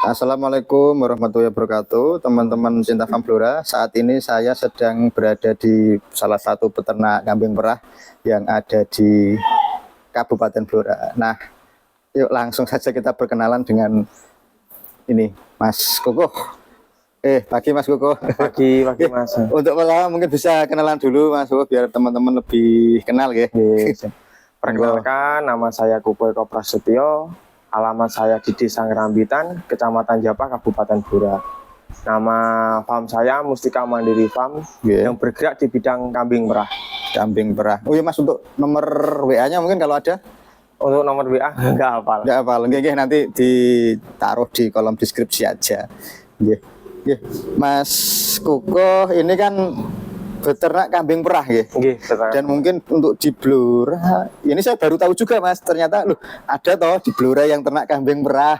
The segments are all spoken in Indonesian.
Assalamualaikum warahmatullahi wabarakatuh, teman-teman cinta Famflora. Saat ini saya sedang berada di salah satu peternak kambing perah yang ada di Kabupaten Blora. Nah, yuk langsung saja kita berkenalan dengan ini Mas Koko. Pagi Mas Koko. Pagi Mas. Untuk pertama mungkin bisa kenalan dulu Mas Koko biar teman-teman lebih kenal ya. Perkenalkan, nama saya Koko Eko Prasetyo. Alamat saya di Desa Ngerambitan, Kecamatan Japa, Kabupaten Blora. Nama farm saya Mustika Mandiri Farm, yang bergerak di bidang kambing perah. Kambing perah. Oh iya Mas, untuk nomor WA-nya mungkin kalau ada? Untuk nomor WA nggak hafal. Nggak hafal. Nggih, nanti ditaruh di kolom deskripsi aja. Nggih. Mas Koko ini kan beternak kambing perah ya. Dan mungkin untuk di Blora ini saya baru tahu juga Mas, ternyata loh ada toh di Blora yang ternak kambing perah.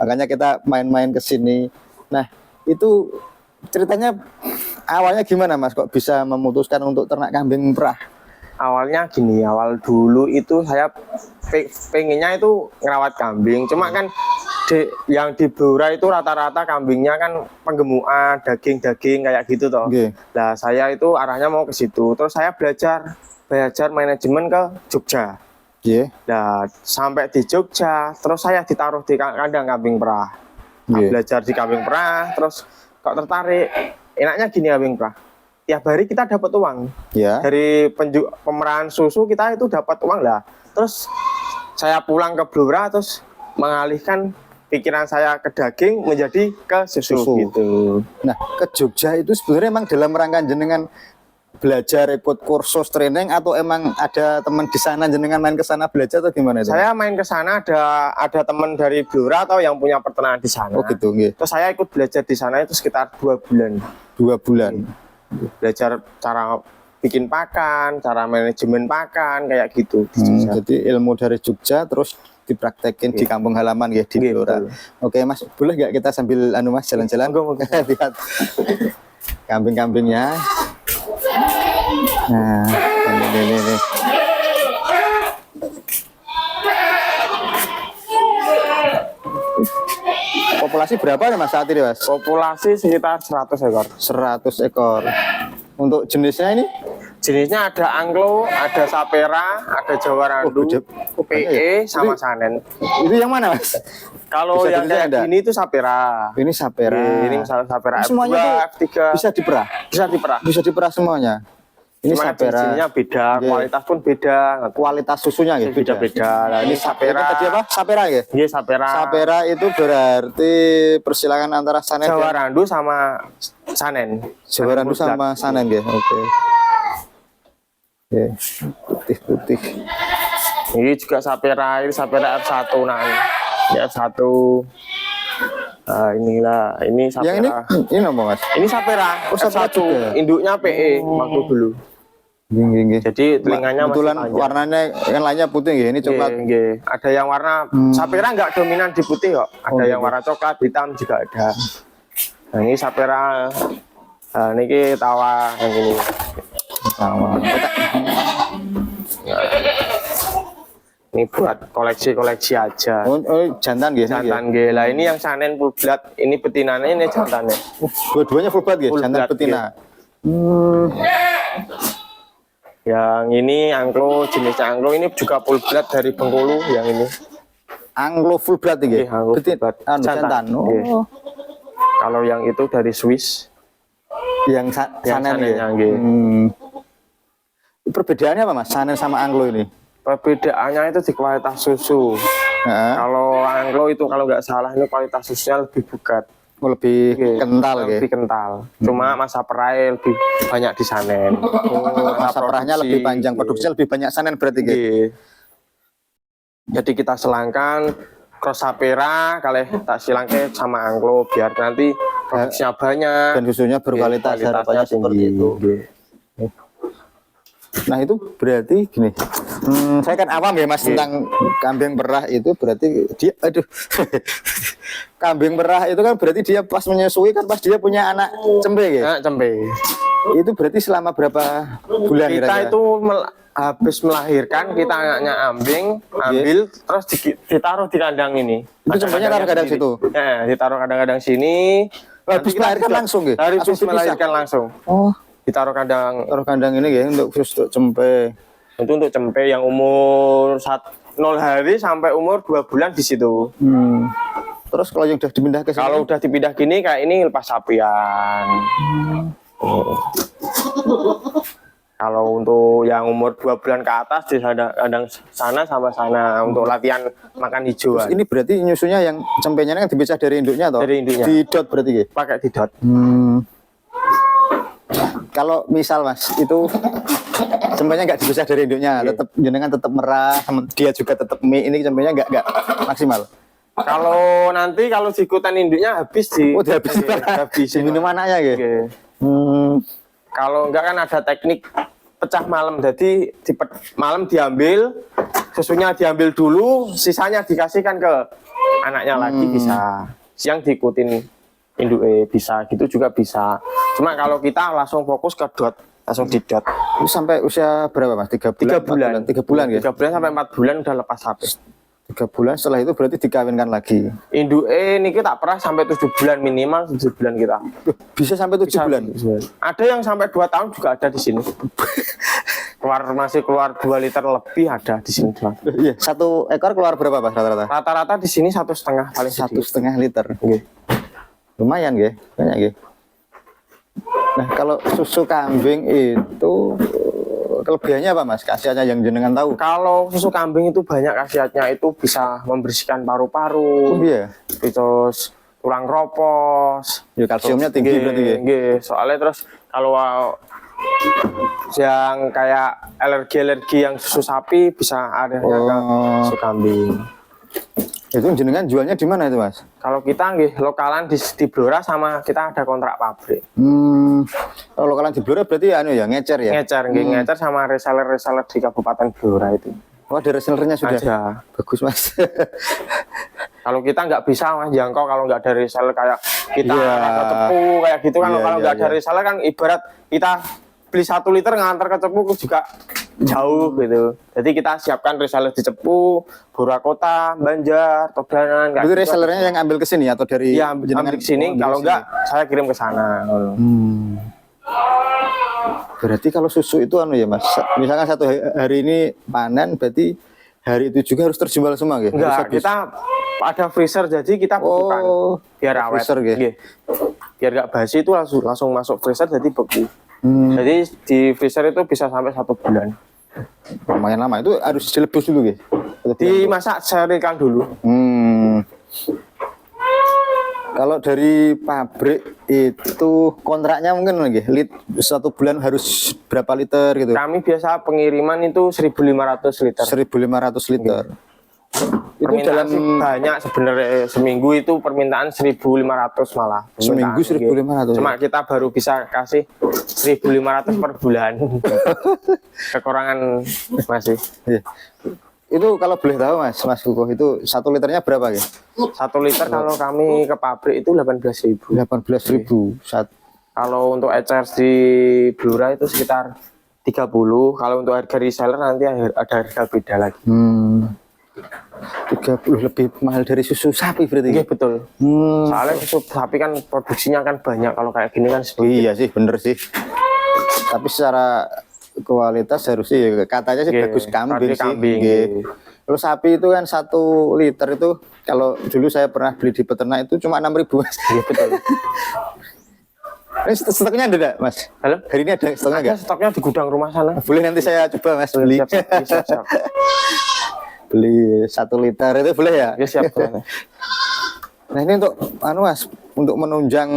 Makanya kita main-main ke sini. Nah, itu ceritanya awalnya gimana Mas kok bisa memutuskan untuk ternak kambing perah? Awalnya gini, awal dulu itu saya pengennya itu ngerawat kambing, cuma kan yang di Blora itu rata-rata kambingnya kan penggemukan, daging-daging kayak gitu toh. Nah, saya itu arahnya mau ke situ. Terus saya belajar manajemen ke Jogja. Nah, sampai di Jogja, terus saya ditaruh di kandang kambing perah. Nah, belajar di kambing perah, terus kok tertarik. Enaknya gini kambing perah. Tiap hari kita dapat uang. Dari pemerahan susu kita itu dapat uang lah. Terus saya pulang ke Blora, terus mengalihkan pikiran saya ke daging menjadi ke susu. Gitu. Nah, ke Jogja itu sebenarnya emang dalam rangka jenengan belajar ikut kursus training atau emang ada teman di sana jenengan main ke sana belajar atau gimana itu? Saya main ke sana ada teman dari Blora atau yang punya peternakan di sana. Oh gitu. Terus saya ikut belajar di sana itu sekitar 2 bulan. 2 bulan. Belajar cara bikin pakan, cara manajemen pakan kayak gitu. Jadi ilmu dari Jogja terus dipraktekin di kampung halaman ya di Blora. Oke Mas, boleh nggak kita sambil Mas jalan-jalan lihat kambing-kambingnya. Nah, ini. Populasi berapa nih Mas saat ini Mas? Populasi sekitar 100 ekor. 100 ekor. Untuk jenisnya ini? Jenisnya ada Anglo, ada Sapera, ada Jawa Randu, PE, sama Sanen. Itu yang mana Mas? Kalau yang kayak gini itu Sapera. Ini Sapera. Ini misalnya Sapera semuanya F2, F3. Bisa diperah? Bisa diperah. Bisa diperah semuanya? Ini cuma Sapera. jenisnya beda, kualitas pun beda. Kualitas susunya ya beda-beda. Nah, ini Sapera. Tadi apa? Sapera ya? Iya, Sapera. Sapera itu berarti persilangan antara Sanen Jawa Randu sama Sanen. Jawa Randu sama Sanen ya. Oke. Putih-putih. Ini juga Sapera, ini Sapera F1 Ya F1. Nah, inilah, ini Sapera. Yang ini apa Mas? Ini Sapera, Sapera F1. Induknya PE waktu dulu. Jadi telinganya kebetulan warnanya yang lainnya putih ya, ini coklat. Ada yang warna Sapera nggak dominan di putih kok. Ada yang warna coklat, hitam juga ada. Nah, ini Sapera. Nah, ini tawa yang ini. Tawa. Ini buat koleksi-koleksi aja. Jantan gitu. Jantan gitu. Lah ini yang Sanen full blood, ini betinanya, ini jantannya. Dua-duanya full blood gitu, jantan betina. Yang ini Anglo, jenisnya Anglo ini juga full blood dari Bengkulu yang ini. Anglo full blood gitu. Jantan. Kalau yang itu dari Swiss. Yang Sanen ya. Perbedaannya apa Mas? Sanen sama Anglo ini? Perbedaannya itu di kualitas susu. Kalau Anglo itu kalau nggak salah ini kualitas susunya lebih bugat. Lebih kental ya? Lebih kental. Cuma masa perahnya lebih banyak di Sanen. Masa perahnya lebih panjang, produksinya lebih banyak Sanen berarti gitu. Jadi kita selangkan cross Sapera kalau tak silangke sama Anglo biar nanti produksinya banyak dan susunya berkualitas, harapannya seperti itu. Nah itu berarti gini, saya kan awam ya Mas tentang kambing perah itu berarti dia, kambing perah itu kan berarti dia pas menyusui kan pas dia punya anak cembe ya? Cembe. Itu berarti selama berapa bulan kita kira-kira? itu habis melahirkan kita anaknya ambil terus ditaruh di kandang ini. Itu contohnya taruh kandang situ. Ya, ditaruh kandang-kandang sini. Habis melahirkan langsung gitu. Habis melahirkan langsung. Oh, Ditaruh kandang ini ya untuk cempe. Itu untuk cempe yang umur 0 hari sampai umur 2 bulan di situ. Terus kalau yang udah dipindah ke sini? Kalau udah dipindah gini kayak ini lepas sapian. Kalau untuk yang umur 2 bulan ke atas di kandang sana sama sana untuk latihan makan hijauan. Terus ini berarti nyusunya yang cempenya kan dipisah dari induknya atau? Dari induknya. Didot berarti gitu? Pakai didot. Kalau misal Mas itu cempenya nggak dipisah dari induknya, tetap jenengan tetap merah, dia juga tetap mie, ini cempenya nggak maksimal. Kalau nanti kalau diikutan induknya habis di. Oh, habis minum anaknya gitu. Kalau enggak kan ada teknik pecah malam, jadi malam diambil, susunya diambil dulu, sisanya dikasihkan ke anaknya lagi bisa. Siang diikutin induk bisa, gitu juga bisa. Cuma kalau kita langsung fokus ke dot, langsung didot. Itu sampai usia berapa Mas? 3 bulan? 3 bulan ya? 3 bulan sampai 4 bulan udah lepas sapi. 3 bulan setelah itu berarti dikawinkan lagi. Induk ini kita pernah sampai 7 bulan minimal 7 bulan kita. Bisa sampai 7 bulan? Ada yang sampai 2 tahun juga ada di sini. Masih keluar 2 liter lebih ada di sini. Iya, 1 ekor keluar berapa Pak rata-rata? Rata-rata di sini 1,5 paling 1,5 liter. Okay. Lumayan ya, banyak ya. Nah, kalau susu kambing itu kelebihannya apa Mas? Khasiatnya yang jenengan tahu? Kalau susu kambing itu banyak khasiatnya, itu bisa membersihkan paru-paru. Oh iya. Terus tulang kropos. Ya kalsiumnya tinggi berarti ya. Soalnya terus kalau yang kayak alergi yang susu sapi bisa ada ke susu kambing. Itu jenengan jualnya di mana itu Mas? Kalau kita lokalan di Blora sama kita ada kontrak pabrik. Kalau lokalan di Blora berarti ngecer ya? Ngecer sama reseller di Kabupaten Blora itu. Oh, ada resellernya sudah? Ada. Bagus Mas. Kalau kita nggak bisa Mas jangkau kalau nggak ada reseller kayak kita cepu kayak gitu kan. Kalau nggak ada reseller kan ibarat kita beli 1 liter ngantar ke Cepu juga jauh gitu. Jadi kita siapkan reseller di Cepu, Purwakarta, Banjar, Tobanan. Itu resellernya yang ambil ke sini atau dari? Iya, ambil ke sini. Kalau enggak, saya kirim ke sana. Berarti kalau susu itu ya Mas, misalkan 1 hari ini panen, berarti hari itu juga harus terjual semua gitu? Enggak, kita ada freezer jadi kita bekukan biar awet. Freezer gitu? Biar nggak basi itu langsung masuk freezer jadi beku. Jadi di freezer itu bisa sampai 1 bulan. Lumayan lama, itu harus dilebus dulu gitu? Dimasak seringkan dulu. Kalau dari pabrik itu kontraknya mungkin lagi 1 bulan harus berapa liter gitu? Kami biasa pengiriman itu 1.500 liter. 1.500 liter. Itu Permintaan dalam banyak sebenarnya, seminggu itu permintaan 1.500 malah. Seminggu 1.500. Cuma kita baru bisa kasih 1.500 per bulan. Kekurangan masih. Iya. Itu kalau boleh tahu Mas Kuko, itu 1 liternya berapa ya? 1 liter kalau kami ke pabrik itu 18.000. 18.000. Kalau untuk ecer di Blora itu sekitar 30. Kalau untuk harga reseller nanti ada harga beda lagi. 30 lebih mahal dari susu sapi berarti? Iya betul. Soalnya susu sapi kan produksinya kan banyak, kalau kayak gini kan sedikit. Iya sih, bener sih. Tapi secara kualitas harusnya ya, katanya sih bagus kambing sih. Kalau sapi itu kan 1 liter itu, kalau dulu saya pernah beli di peternak itu cuma 6.000 Mas. Iya betul. Ini stoknya ada enggak Mas? Halo? Hari ini ada stoknya enggak? Stoknya di gudang rumah sana. Boleh nanti saya coba Mas beli. Siap. Beli 1 liter itu boleh ya? Ya siap. Nah ini untuk Mas, untuk menunjang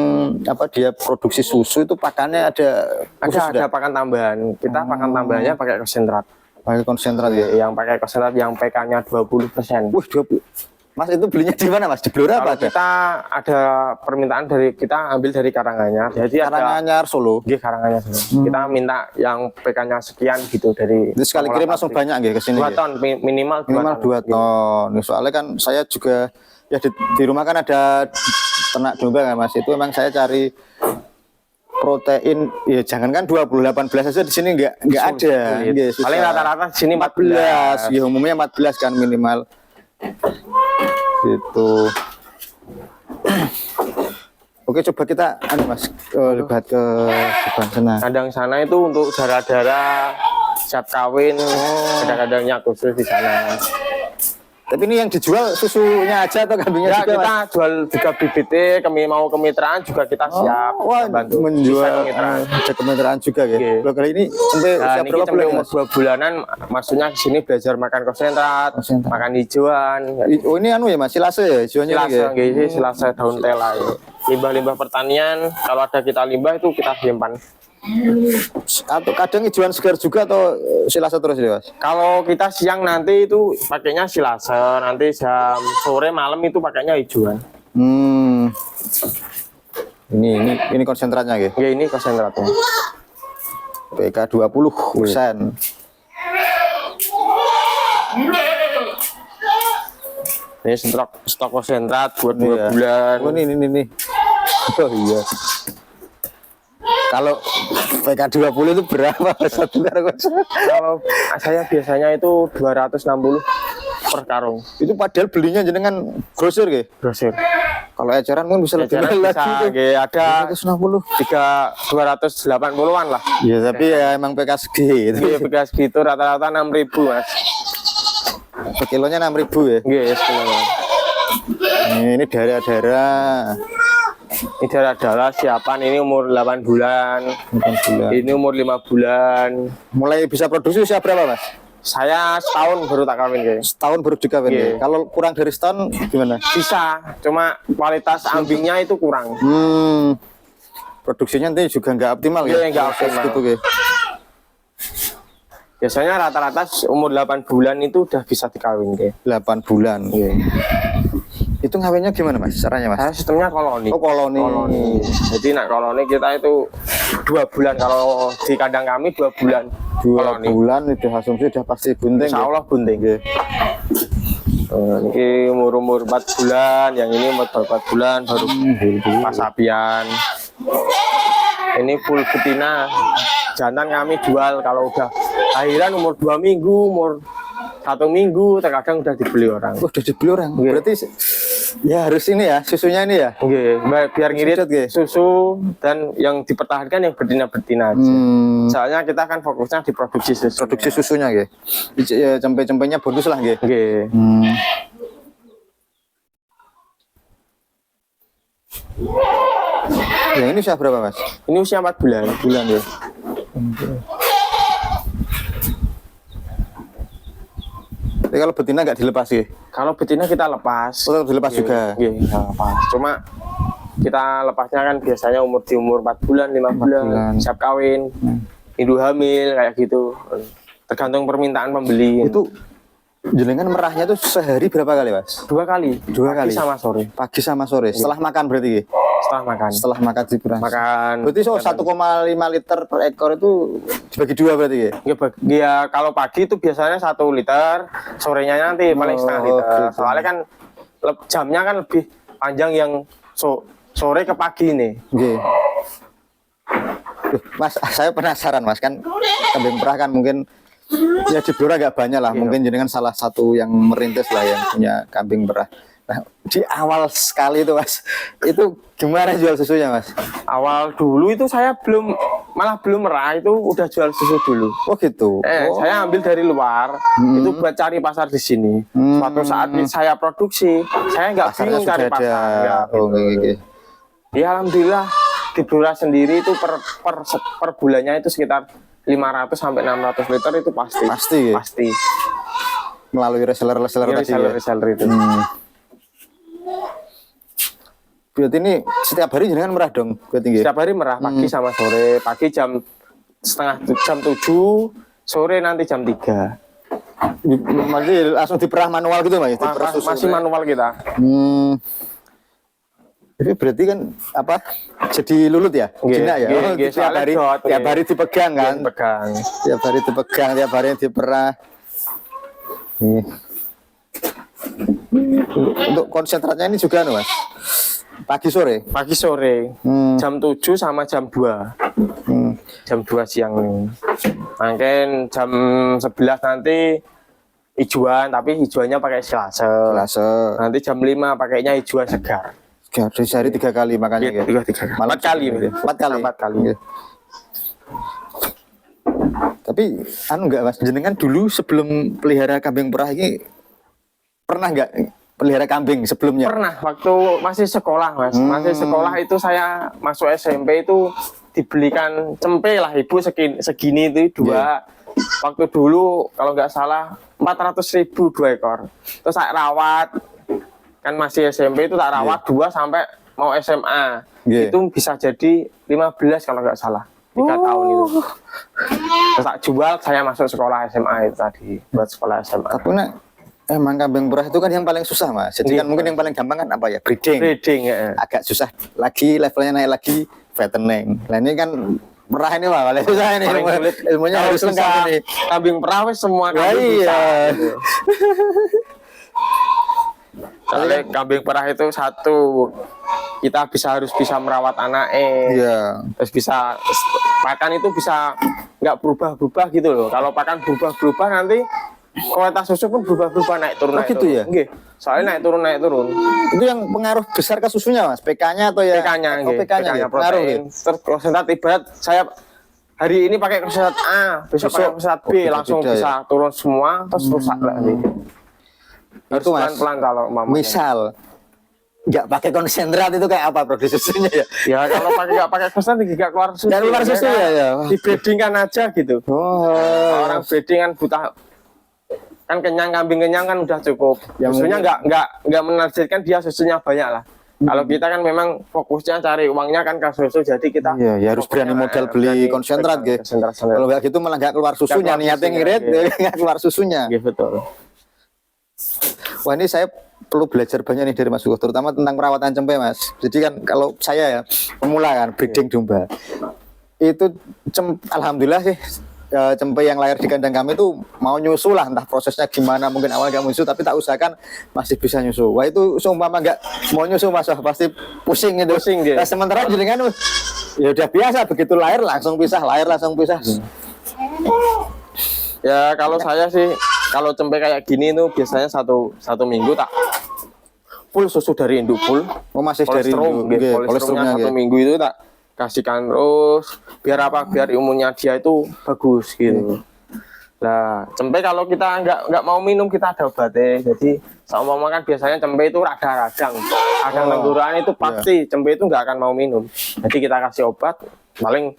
dia produksi susu itu pakannya ada pakan tambahan. Kita pakan tambahannya pakai konsentrat. Pakai konsentrat ya? Yang pakai konsentrat yang PK-nya 20%. Wih, 20. Mas itu belinya di mana Mas? Di Blora apa ada? Kita ada permintaan kita ambil dari Karanganyar. Jadi Karanganyar Solo. Iya, Karanganyar Solo. Kita minta yang PK-nya sekian gitu dari. Itu sekali kirim langsung banyak ke sini. 2 ton minimal 2 ton. Soalnya kan saya juga ya di rumah kan ada ternak domba kan Mas. Itu memang saya cari protein ya jangankan 18 aja di sini nggak ada. Nggih, susah. Paling rata-rata di sini 14. Ya umumnya 14 kan minimal. Gitu. Oke, coba kita Mas lihat ke depan sana. Kandang sana itu untuk darah-darah siap kawin, kadang-kadangnya khusus di sana. Tapi ini yang dijual susunya aja atau kambingnya Ya, juga, kita Mas? jual juga bibitnya, kami mau kemitraan juga kita siap. Wah, bantu menjual kemitraan. ada kemitraan juga ya. Oke. Loh, kali ini sampai Nah, usia ini berapa kita bulan, umur Mas? 2 bulanan, maksudnya ke sini belajar makan konsentrat, Konsentrat. makan hijauan. Oh, ini anu ya, Mas, silase ya, hijauannya ini ya? Silase, ini silase daun tela ya. Limbah-limbah pertanian, kalau ada kita limbah itu kita simpan. Atau kadang hijauan segar juga atau silase terus ya, Mas? Kalau kita siang nanti itu pakainya silase, nanti jam sore malam itu pakainya hijauan. Ini konsentratnya ya. Ya ini konsentratnya. PK 20%. Ini stok konsentrat buat 2 Iya. bulan. Oh, ini. Oh iya. Kalau PK 20 itu berapa satu karung? Kalau saya biasanya itu 260 per karung. Itu padahal belinya jenengan grosir ya. Grosir. Kalau eceran mungkin bisa lebih Eceran mahal bisa, lagi tuh. nggih, ada 260. 280-an lah. Ya tapi ya emang PK segitu. Iya, bekas gitu rata-rata 6.000 Mas. Per kilonya 6.000 ya. Nggih, sekitar. Ini darah-darah. Ini darah-darah siapan ini umur 8 bulan. 8 bulan. Ini umur 5 bulan. Mulai bisa produksi usia berapa, Mas? Saya setahun baru tak kawin guys. Setahun baru dikawin ya. Iya. Kalau kurang dari setahun gimana? Bisa, cuma kualitas ambingnya itu kurang. Produksinya nanti juga nggak optimal ya. Iya, nggak optimal. Gitu, ya. Biasanya rata-rata umur 8 bulan itu udah bisa dikawin guys. 8 bulan. Iya. Itu ngawinnya gimana, Mas? Caranya, Mas? Saya sistemnya koloni. Oh, koloni. Jadi nak koloni kita itu 2 bulan, kalau di kandang kami 2 bulan. 2 bulan itu asumsi udah pasti bunting. Insya Ya? Allah bunting. Nggih. Ini umur 4 bulan, yang ini umur 4 bulan baru pasapian. Ini full betina. Jantan kami jual kalau udah lahiran umur 2 minggu, umur 1 minggu, terkadang udah dibeli orang. Oh, udah dibeli orang. Nggih. Berarti ya harus ini ya, susunya ini ya. Oke, biar ngirit Sedot, nggih. susu dan yang dipertahankan yang betina-betina aja. Soalnya kita kan fokusnya di produksi susu. Produksi susunya ya. Ya, cempe-cempenya bonus lah ya. Oke. Yang ini usia berapa, Mas? Ini usia 4 bulan. Bulan ya. Tapi kalau betina nggak dilepas ya? Kalau betina kita lepas. Oh, tetap dilepas juga. Iya, kita lepas. Cuma kita lepasnya kan biasanya di umur 4 bulan, 5 bulan, bulan. siap kawin, induk hamil kayak gitu. Tergantung permintaan pembeli. Itu jenengan merahnya tuh sehari berapa kali, Mas? 2 kali. 2 kali. Pagi sama sore. Pagi sama sore. Setelah makan berarti ya? Setelah makan. Setelah makan diperas. Makan. Berarti 1,5 liter per ekor itu dibagi 2 berarti ya? Ya, kalau pagi itu biasanya 1 liter, sorenya nanti paling setengah liter. gitu. Soalnya kan jamnya kan lebih panjang yang sore ke pagi nih. Oke. Mas, saya penasaran, Mas, kan kambing perah kan mungkin ya di Blora agak banyak lah. Mungkin jenengan salah satu yang merintis lah yang punya kambing perah. Nah, di awal sekali itu, Mas, itu gimana jual susunya, Mas? Awal dulu itu saya malah belum merah, itu udah jual susu dulu. Oh gitu. Oh. Saya ambil dari luar, itu buat cari pasar di sini. Suatu saat saya produksi, saya nggak Pasarnya bingung cari sudah pasar. ada. Nggak, Oh, gitu. oke. Ya alhamdulillah di Blora sendiri itu per bulannya itu sekitar 500 sampai 600 liter itu pasti. Pasti ya? Pasti. Melalui reseller Iya, tadi ya. reseller itu. Berarti ini setiap hari jenengan merah dong, berarti ya? Setiap hari merah pagi sama sore. Pagi jam 7, sore nanti jam 3. Masih langsung diperah manual gitu, Mas? Diperah susu. Masih manual kita. Jadi berarti kan apa? Jadi lulut ya? Nggih, Jinak ya? nggih, Oh, nggih, tiap soalnya hari, dot, tiap nggih. hari dipegang kan? Pegang. Tiap hari dipegang, tiap hari diperah. Nih. Untuk konsentratnya ini juga, Mas. Pagi sore. Pagi sore. Jam 7 sama jam 2. Jam 2 siang nih. Mungkin jam 11 nanti hijauan, tapi hijauannya pakai silase. Nanti jam 5 pakainya hijauan segar. Sehari 3 kali makanya Iya, 3 kali. 4 kali. 4 kali. 4 kali. Iya. Tapi enggak Mas, jenengan dulu sebelum pelihara kambing perah ini pernah enggak pelihara kambing sebelumnya? Pernah, waktu masih sekolah Mas. Masih sekolah itu saya masuk SMP itu dibelikan cempe lah ibu segini itu 2. Waktu dulu kalau nggak salah 400.000 2 ekor. Terus saya rawat, kan masih SMP itu tak rawat 2 sampai mau SMA. Itu bisa jadi 15 kalau nggak salah. 3 tahun itu. Terus tak jual, saya masuk sekolah SMA itu tadi, buat sekolah SMA. Tapi emang kambing perah itu kan yang paling susah Mas. Jadi kan mungkin yang paling gampang kan apa ya? Breeding ya. Agak susah lagi, levelnya naik lagi fattening. Nah ini kan perah ini Pak, paling susah ini. Ilmunya harus lengkap ini. Kambing perah semua kambing bisa. Gitu. Soalnya kambing perah itu satu, kita harus bisa merawat anaknya, terus bisa pakan itu bisa nggak berubah-berubah gitu loh. Kalau pakan berubah-berubah nanti kualitas susu pun berubah-berubah, naik turun naik gitu turun. Ya? Nggih. Soalnya naik turun. Itu yang pengaruh besar ke susunya Mas, PK-nya atau ya? PK-nya protein. Terus konsentrat ibarat saya hari ini pakai konsentrat A, besok pakai konsentrat B, langsung bisa turun semua, terus rusak lagi. Itu Mas, pelan-pelan kalau mamanya. Misal nggak pakai konsentrat itu kayak apa produksi susunya ya? Ya kalau nggak pakai konsentrat nggak keluar susu. Nggak keluar susu ya. Di breedingkan aja gitu. Orang breeding kan buta, kan kenyang, kambing kenyang kan udah cukup. Susunya nggak menargetkan dia susunya banyak lah. Kalau kita kan memang fokusnya cari uangnya kan ke susu, jadi kita harus berani modal beli konsentrat gitu. Kalau nggak gitu malah nggak keluar susunya, niatnya ngirit nggak keluar susunya. Betul. Wah ini saya perlu belajar banyak nih dari Mas Hugo, terutama tentang perawatan cempe Mas. Jadi kan kalau saya ya pemula kan breeding domba, itu alhamdulillah sih cempe yang lahir di kandang kami itu mau nyusu lah, entah prosesnya gimana, mungkin awalnya nggak nyusu tapi tak usahakan masih bisa nyusu. Wah itu seumpama nggak mau nyusu Mas, pasti pusing gitu. Nah, sementara jenengan ya udah biasa, begitu lahir langsung pisah, Ya kalau saya sih, kalau cempe kayak gini itu biasanya satu minggu tak full susu dari induk full. Masih dari induk. Kolesterolnya 1 minggu itu tak kasihkan terus. Biar apa? Biar imunnya dia itu bagus gitu. Nah cempe kalau kita nggak mau minum, kita ada obatnya. Jadi seumpama kan biasanya cempe itu radang tenggorokan itu pasti cempe itu nggak akan mau minum. Jadi kita kasih obat, paling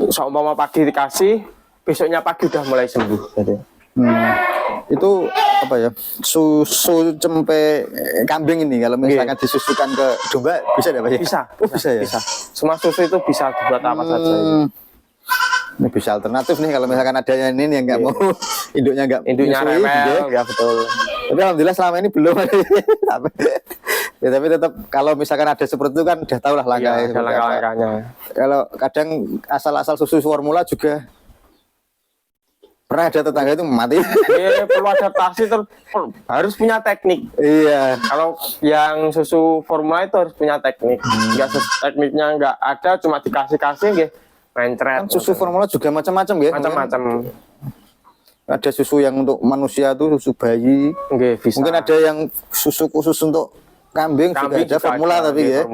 seumpama pagi dikasih, besoknya pagi udah mulai sembuh. Gitu. Itu apa ya, susu cempe kambing ini kalau misalkan disusukan ke domba bisa tidak Pak? Bisa ya. Semua susu itu bisa dibuat apa saja. Ini bisa alternatif nih kalau misalkan ada yang ini yang nggak mau induknya remel, ya betul. Tapi alhamdulillah selama ini belum ada. Ya, tapi tetap kalau misalkan ada seperti itu kan udah tahu lah langkahnya. Kalau kadang asal-asal susu formula juga pernah ada tetangga itu mati. Perlu adaptasi, harus punya teknik. Iya. Kalau yang susu formula itu harus punya teknik. Tekniknya nggak ada, cuma dikasih gitu, mencret. Kan susu formula juga macam-macam ya. Macam-macam. Ada susu yang untuk manusia tuh susu bayi. Bisa. Mungkin ada yang susu khusus untuk kambing juga ada formula tapi ya.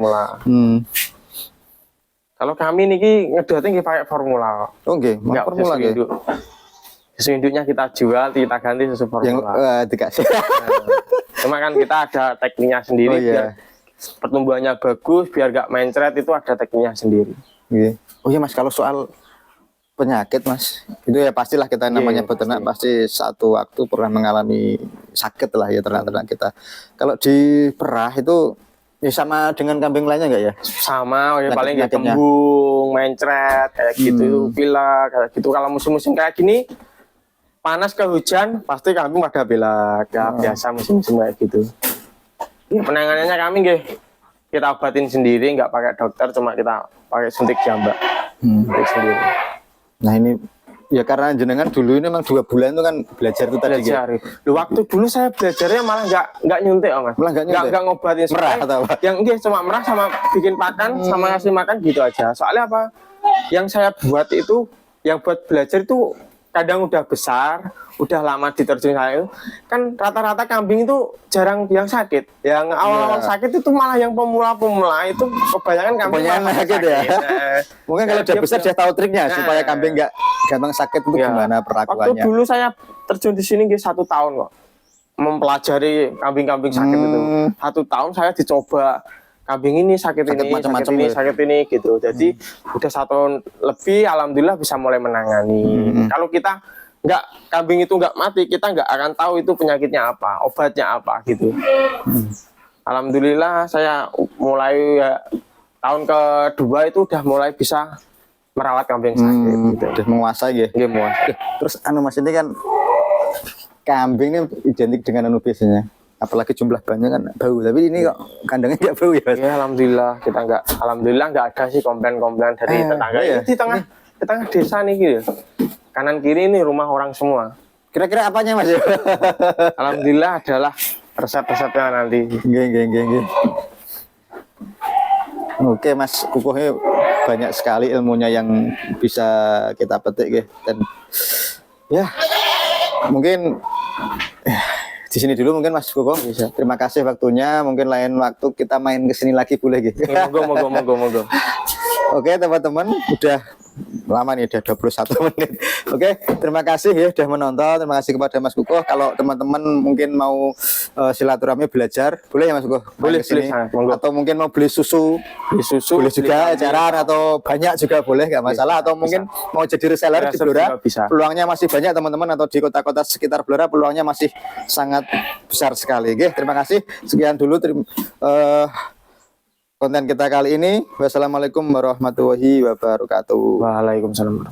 Kalau kami niki ngedotnya pakai formula. Nggak formula gitu. Susu induknya kita jual, kita ganti susu formula. Yang dikasih. Cuma kan kita ada tekniknya sendiri biar pertumbuhannya bagus, biar gak mencret, itu ada tekniknya sendiri. Oh iya Mas, kalau soal penyakit Mas, itu ya pastilah kita namanya peternak pasti satu waktu pernah mengalami sakit lah ya ternak-ternak kita. Kalau di perah itu ya sama dengan kambing lainnya nggak ya? Sama, paling ya kembung, mencret, kayak gitu, pilek, kayak gitu. Kalau musim-musim kayak gini, panas ke hujan pasti kambing pada belak, ya biasa musim-musim kayak gitu. Penanganannya kami kita obatin sendiri, nggak pakai dokter, cuma kita pakai suntik jambak, suntik sendiri. Nah ini Ya karena jenengan dulu ini memang 2 bulan itu kan belajar itu tadi. Belajar. Lu waktu dulu saya belajarnya malah nggak nyuntik, Mas. Malah nggak nyuntik? Nggak ngobatin. Merah atau apa? Yang dia cuma merah sama bikin pakan sama ngasih makan gitu aja. Soalnya apa? Yang saya buat itu, yang buat belajar itu kadang udah besar, udah lama diterjun saya itu, kan rata-rata kambing itu jarang yang sakit. Yang awal-awal sakit itu malah yang pemula-pemula itu kebanyakan kambing Kebanyakan malah sakit ya. Nah, Mungkin kalau udah besar dia tahu triknya supaya kambing nggak gampang sakit itu ya. gimana Waktu perlakuannya. dulu saya terjun di sini 1 tahun kok, mempelajari kambing-kambing sakit itu. 1 tahun saya dicoba kambing ini sakit Sakit ini, macam-macam sakit ini, ya? sakit ini gitu. Jadi udah 1 tahun lebih, alhamdulillah bisa mulai menangani. Kalau kita kambing itu nggak mati, kita nggak akan tahu itu penyakitnya apa, obatnya apa gitu. Alhamdulillah saya mulai ya, tahun kedua itu udah mulai bisa merawat kambing sakit gitu. Udah menguasai ya. Nggih, Mas. Terus Mas ini kan kambing ini identik dengan biasanya. Apalagi jumlah banyak kan bau, tapi ini kok kandangnya nggak bau ya, Mas? Ya alhamdulillah alhamdulillah nggak ada sih komplain-komplain dari tetangga. iya. Ini di tengah desa nih gitu. Kanan kiri ini rumah orang semua. Kira-kira apanya, Mas? Alhamdulillah adalah resep-resepnya nanti. Nggih. Oke, Mas Kukuh banyak sekali ilmunya yang bisa kita petik nggih. Dan ya mungkin di sini dulu mungkin Mas Kukuh. Terima kasih waktunya. Mungkin lain waktu kita main ke sini lagi boleh gitu. Moga. Oke, teman-teman, udah lama nih, udah 21 menit. Oke, terima kasih ya udah menonton. Terima kasih kepada Mas Kukuh. Kalau teman-teman mungkin mau silaturahmi belajar, boleh ya Mas Kukuh? Boleh, monggo. Atau mungkin mau beli susu boleh juga, eceran atau banyak juga boleh, nggak masalah. Atau mungkin mau jadi reseller di Blora, peluangnya masih banyak teman-teman. Atau di kota-kota sekitar Blora, peluangnya masih sangat besar sekali. Oke, terima kasih. Sekian dulu konten kita kali ini. Wassalamualaikum warahmatullahi wabarakatuh. Waalaikumsalam.